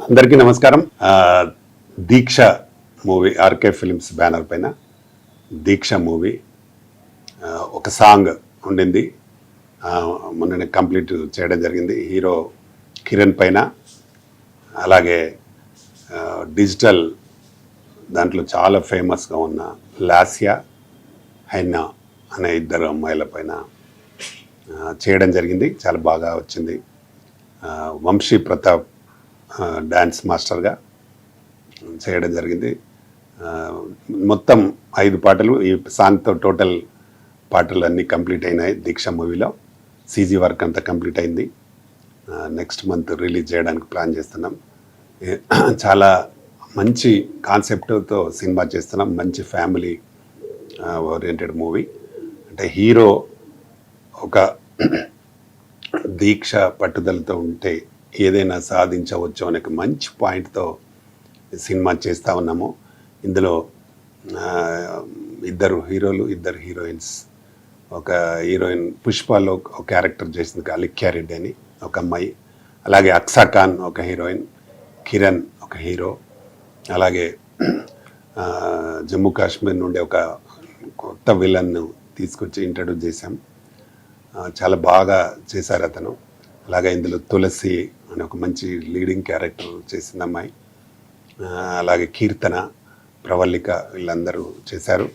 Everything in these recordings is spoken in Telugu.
అందరికీ నమస్కారం. దీక్ష మూవీ ఆర్కే ఫిలిమ్స్ బ్యానర్ పైన దీక్ష మూవీ ఒక సాంగ్ ఉండింది. మొన్ననే కంప్లీట్ చేయడం జరిగింది. హీరో కిరణ్ పైన, అలాగే డిజిటల్ దాంట్లో చాలా ఫేమస్గా ఉన్న లాస్యా, హైనా అనే ఇద్దరు అమ్మాయిల పైన చేయడం జరిగింది. చాలా బాగా వచ్చింది. వంశీ ప్రతాప్ డ్యాన్స్ మాస్టర్గా చేయడం జరిగింది. మొత్తం 5 పాటలు, ఈ సాంగ్తో టోటల్ పాటలు అన్నీ కంప్లీట్ అయినాయి. దీక్ష మూవీలో సీజీ వర్క్ అంతా కంప్లీట్ అయింది. నెక్స్ట్ మంత్ రిలీజ్ చేయడానికి ప్లాన్ చేస్తున్నాం. చాలా మంచి కాన్సెప్ట్తో సినిమా చేస్తున్నాం. మంచి ఫ్యామిలీ ఓరియంటెడ్ మూవీ. అంటే హీరో ఒక దీక్ష పట్టుదలతో ఉంటే ఏదైనా సాధించవచ్చు అనే మంచి పాయింట్తో సినిమా చేస్తూ ఉన్నాము. ఇందులో 2 హీరోలు, 2 హీరోయిన్స్. ఒక హీరోయిన్ పుష్పలో ఒక క్యారెక్టర్ చేసింది అలెక్యారెడ్డి అని ఒక అమ్మాయి, అలాగే అక్సా ఖాన్ ఒక హీరోయిన్, కిరణ్ ఒక హీరో, అలాగే జమ్మూ కాశ్మీర్ నుండి ఒక కొత్త విలన్ను తీసుకొచ్చి ఇంట్రడ్యూస్ చేశాం. చాలా బాగా చేశారు అతను. అలాగే ఇందులో తులసి అని ఒక మంచి లీడింగ్ క్యారెక్టర్ చేసింది అమ్మాయి, అలాగే కీర్తన, ప్రవల్లిక వీళ్ళందరూ చేశారు.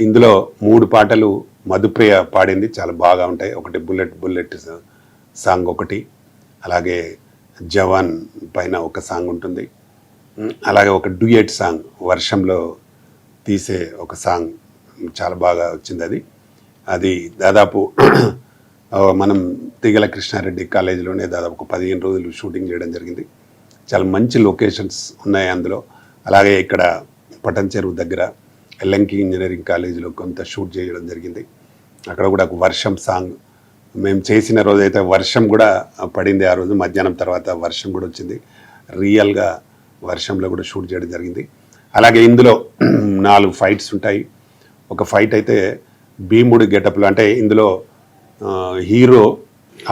ఇందులో 3 పాటలు మధుప్రియ పాడింది, చాలా బాగా ఉంటాయి. ఒకటి బుల్లెట్ బుల్లెట్ సాంగ్ ఒకటి, అలాగే జవాన్ పైన ఒక సాంగ్ ఉంటుంది, అలాగే ఒక డ్యూయట్ సాంగ్ వర్షంలో తీసే ఒక సాంగ్ చాలా బాగా వచ్చింది. అది దాదాపు మనం తిగల కృష్ణారెడ్డి కాలేజీలోనే దాదాపు 15 రోజులు షూటింగ్ చేయడం జరిగింది. చాలా మంచి లొకేషన్స్ ఉన్నాయి అందులో. అలాగే ఇక్కడ పటన్ చెరువు దగ్గర ఎల్ఎంకి ఇంజనీరింగ్ కాలేజీలో కొంత షూట్ చేయడం జరిగింది. అక్కడ కూడా ఒక వర్షం సాంగ్ మేము చేసిన రోజైతే వర్షం కూడా పడింది. ఆ రోజు మధ్యాహ్నం తర్వాత వర్షం కూడా వచ్చింది. రియల్గా వర్షంలో కూడా షూట్ చేయడం జరిగింది. అలాగే ఇందులో 4 ఫైట్స్ ఉంటాయి. ఒక ఫైట్ అయితే భీముడు గెటప్లో, అంటే ఇందులో హీరో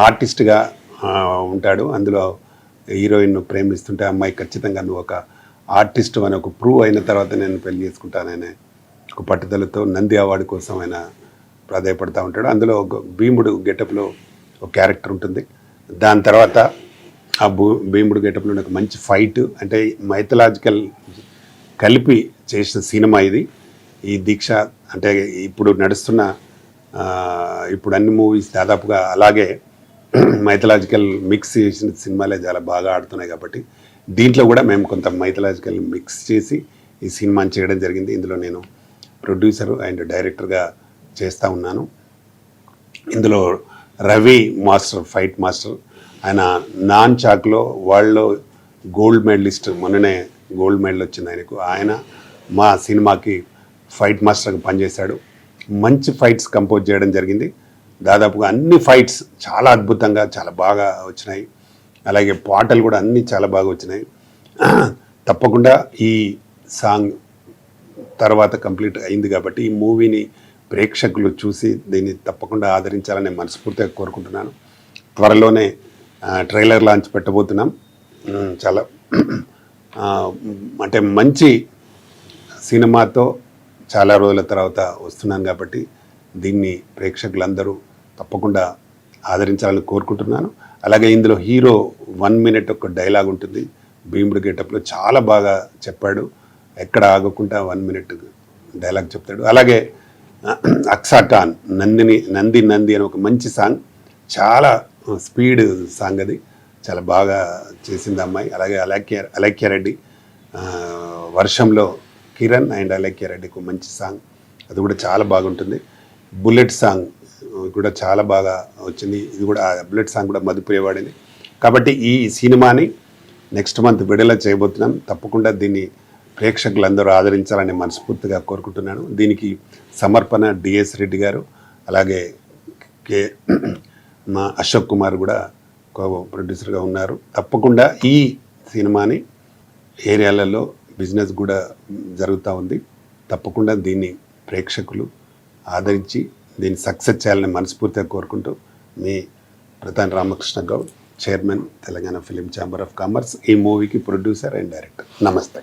ఆర్టిస్ట్గా ఉంటాడు. అందులో హీరోయిన్ను ప్రేమిస్తుంటే అమ్మాయి ఖచ్చితంగా నువ్వు ఒక ఆర్టిస్ట్ అని ఒక ప్రూవ్ అయిన తర్వాత నేను పెళ్లి చేసుకుంటాననే ఒక పట్టుదలతో నంది అవార్డు కోసం ఆయన ప్రాధాయపడుతూ ఉంటాడు. అందులో ఒక భీముడు గెటప్లో ఒక క్యారెక్టర్ ఉంటుంది. దాని తర్వాత ఆ భీముడు గెటప్లో ఒక మంచి ఫైట్, అంటే మైథలాజికల్ కలిపి చేసిన సినిమా ఇది. ఈ దీక్ష అంటే ఇప్పుడు నడుస్తున్న ఇప్పుడు అన్ని మూవీస్ దాదాపుగా అలాగే మైథలాజికల్ మిక్స్ చేసిన సినిమాలే చాలా బాగా ఆడుతున్నాయి. కాబట్టి దీంట్లో కూడా మేము కొంత మైథలాజికల్ మిక్స్ చేసి ఈ సినిమాని చేయడం జరిగింది. ఇందులో నేను ప్రొడ్యూసర్ అండ్ డైరెక్టర్గా చేస్తూ ఉన్నాను. ఇందులో రవి మాస్టర్, ఫైట్ మాస్టర్, ఆయన నాన్ చాక్లో వరల్డ్లో గోల్డ్ మెడలిస్ట్, మొన్ననే గోల్డ్ మెడల్ వచ్చింది ఆయనకు. ఆయన మా సినిమాకి ఫైట్ మాస్టర్గా పనిచేశాడు. మంచి ఫైట్స్ కంపోజ్ చేయడం జరిగింది. దాదాపుగా అన్ని ఫైట్స్ చాలా అద్భుతంగా చాలా బాగా వచ్చినాయి. అలాగే పాటలు కూడా అన్నీ చాలా బాగా వచ్చినాయి. తప్పకుండా ఈ సాంగ్ తర్వాత కంప్లీట్ అయింది కాబట్టి ఈ మూవీని ప్రేక్షకులు చూసి దీన్ని తప్పకుండా ఆదరించాలని మనస్ఫూర్తిగా కోరుకుంటున్నాను. త్వరలోనే ట్రైలర్ లాంచ్ పెట్టబోతున్నాం. చాలా అంటే మంచి సినిమాతో చాలా రోజుల తర్వాత వస్తున్నాను కాబట్టి దీన్ని ప్రేక్షకులందరూ తప్పకుండా ఆదరించాలని కోరుకుంటున్నాను. అలాగే ఇందులో హీరో 1 మినిట్ ఒక డైలాగ్ ఉంటుంది. భీముడు గెటప్లో చాలా బాగా చెప్పాడు. ఎక్కడ ఆగకుండా 1 మినిట్ డైలాగ్ చెప్తాడు. అలాగే అక్సా ఖాన్ నంది అని ఒక మంచి సాంగ్, చాలా స్పీడ్ సాంగ్, అది చాలా బాగా చేసింది అమ్మాయి. అలాగే అలెక్యారెడ్డి వర్షంలో కిరణ్ అండ్ అలెక్యారెడ్డికి మంచి సాంగ్, అది కూడా చాలా బాగుంటుంది. బుల్లెట్ సాంగ్ కూడా చాలా బాగా వచ్చింది. ఇది కూడా బుల్లెట్ సాంగ్ కూడా మధుప్రియ వాడింది. కాబట్టి ఈ సినిమాని నెక్స్ట్ మంత్ విడుదల చేయబోతున్నాం. తప్పకుండా దీన్ని ప్రేక్షకులందరూ ఆదరించాలని మనస్ఫూర్తిగా కోరుకుంటున్నాను. దీనికి సమర్పణ డిఎస్ రెడ్డి గారు, అలాగే మా అశోక్ కుమార్ కూడా ప్రొడ్యూసర్గా ఉన్నారు. తప్పకుండా ఈ సినిమాని ఏరియాలలో బిజినెస్ కూడా జరుగుతూ ఉంది. తప్పకుండా దీన్ని ప్రేక్షకులు ఆదరించి దీన్ని సక్సెస్ చేయాలని మనస్ఫూర్తిగా కోరుకుంటూ మీ ప్రధాని Ramakrishna Goud. Chairman, Telangana film chamber of commerce. ఈ మూవీకి ప్రొడ్యూసర్ అండ్ డైరెక్టర్. నమస్తే.